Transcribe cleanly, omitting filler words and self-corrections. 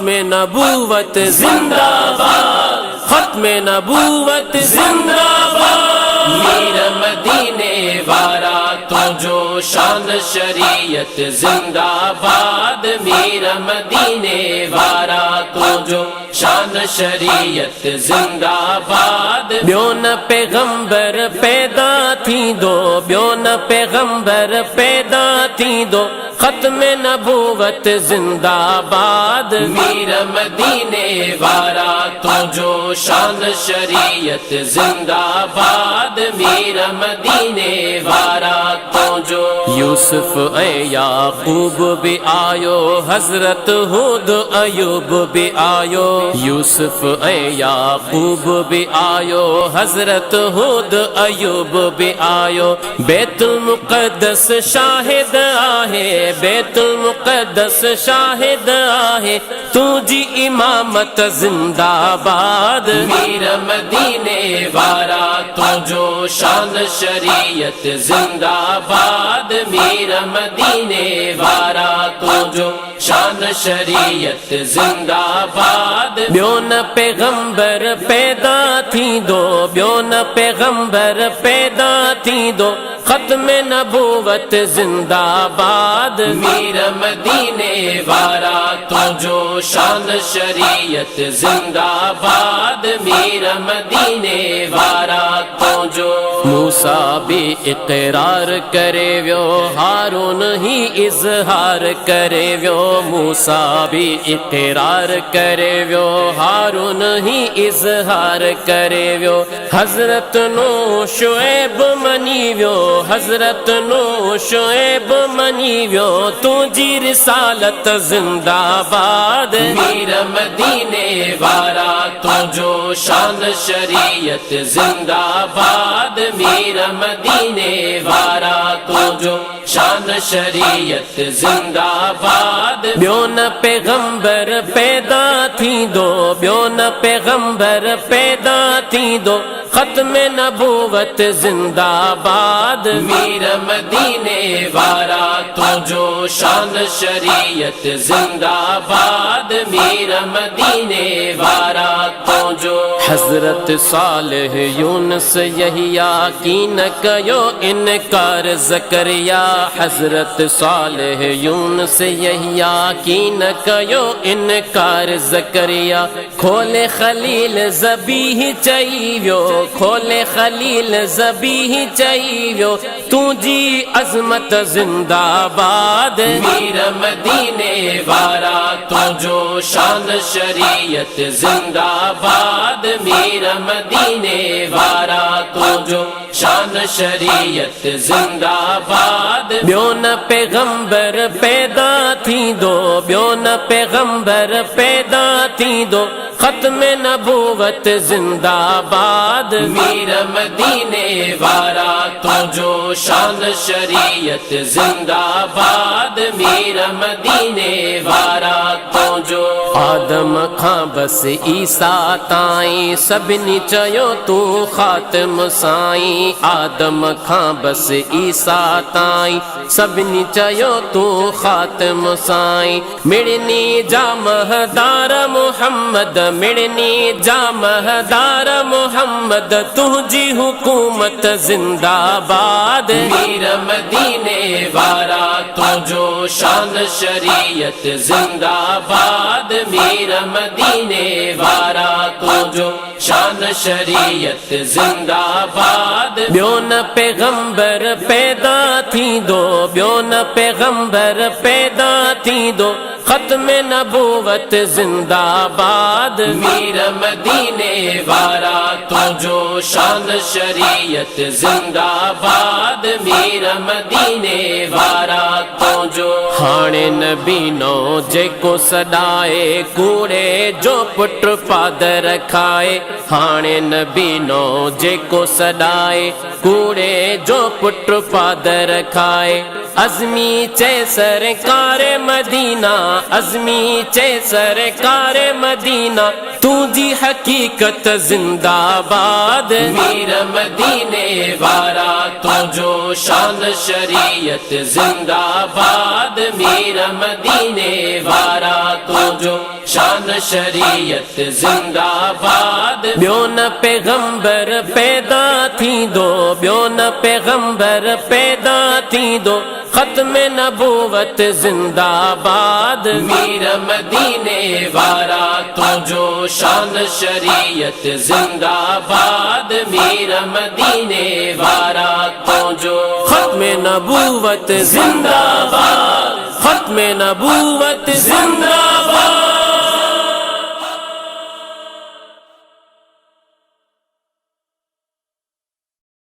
खत्म नबूवत जिंदाबाद, खत्म नबूवत जिंदाबाद। मीर मदीने वारा तो जो शान शरीयत जिंदाबाद, मीर मदीने वारा तो जो शान शरीयत जिंदाबाद। ब्यो न पैगंबर पैदा थी दो, ब्यो न पैगंबर पैदा थी दो, खत्म नबूवत जिंदाबाद। मीर मदीने वारा तो जो शान शरीयत जिंदाबाद, मीर मदीने वारा तो जो। यूसुफ ए याकूब भी आयो, हजरत हुद अयूब भी आयो। यूसुफ ए याकूब भी आयो, हजरत हुद अयूब भी आयो। बैतुल मुक़द्दस शाहिद आहे, बैतुल मुक़द्दस शाहिद आहे, तुझी इमामत जिंदाबाद। मीर मदीने वारा तो जो शान शरीयत जिंदाबाद, मीर मदीने वारा तो जो शान शरीयत जिंदाबाद। ब्यो न पैगंबर पैदा थी दो, ब्यो न पैगंबर पैदा थी दो, खत्म नबूवत जिंदाबाद। मीर मदीने वारा तो जो शान शरीयत जिंदाबाद, मीर मदीने वारा तो जो। मूसा भी इकरार करे व्यो, हारून ही इजहार करे व्यो। मूसा भी इकरार करे व्यो, हारून ही इजहार करे व्यो। हजरत नो शुएब मनी व्यो, हजरत नो शुएब मनी व्यो, तुझी रिसालत जिंदाबाद। मीर मदीने वारा तो जो शान शरीयत जिंदाबाद, मीर मदीने वारा तो जो शान शरीयत जिंदाबाद। ब्यो न पैगंबर पैदा थी दो, ब्यो न पैगंबर पैदा थी दो, खत्म नबूवत जिंदाबाद। मीर मदीने वारा तो जो शान शरीयत जिंदाबाद, मीर मदीने वारा तो जो। हजरत सालेह यूनुस यहिया की न कयो इनकार ज़करिया, हजरत सालेह यूनुस यहिया की न कयो इनकार ज़करिया। खोले खलील ज़बीह चाहियो, खोले खलील ज़बीह चाहियो, तुझी अजमत जिंदाबाद। मीर मदीने वारा तो जो शान शरीयत जिंदाबाद, मीर मदीने वारा तो जो शान शरीयत जिंदाबाद। ब्यो न पैगंबर पैदा थी दो, ब्यो न पैगंबर पैदा थी दो, खत्म नबूवत जिंदाबाद। मीर मदीने वारा तो जो शान शरीयत जिंदाबाद, मीर मदीने वारा तो जो। आदम खां बस ईसा ताईं सभिनी चयो तू खातिम साईं, आदम खां बस ईसा ताईं सभिनी चयो तू खातिम साईं। मिड़नी जा महदार मुहम्मद, मिड़नी जा महदार मुहम्मद, तुझी हुकूमत जिंदाबाद। मीर मदीने वारा तो जो शान शरीयत जिंदाबाद, मीर मदीने वारा तो जो शान शरीयत जिंदाबाद। ब्यो न पैगंबर पैदा थी दो, ब्यो न पैगंबर पैदा थी दो, खत्म नबूवत जिंदाबाद। मीर मदीने वारा तो जो शान शरीयत जिंदाबाद, मीर मदीने वारा तो जो। हाणे नबी नो जेको सदाए कूड़े जो पुट पादर खाए, हाणे नबीनो जेको सॾाए कूड़े जो पुट पादर खाए अज़मी चे सरकार मदीना अज़मी चे सरकार मदीना तुझी हकीकत जिंदाबाद मीर मदीने वारा तुझो शान शरीयत जिंदाबाद मीर मदीने वारा तुझो शान शरीयत जिंदाबाद ॿियो न पैगंबर पैदा थींदो ॿियो न पैगंबर पैदा थींदो ख़त्म नबूवत जिंदाबाद मीर मदीने वारा तुझो शान शरीयत जिंदाबाद मीर मदीने वारा तुझो ख़त्म नबूवत जिंदाबाद ख़त्म नबूवत जिंदाबाद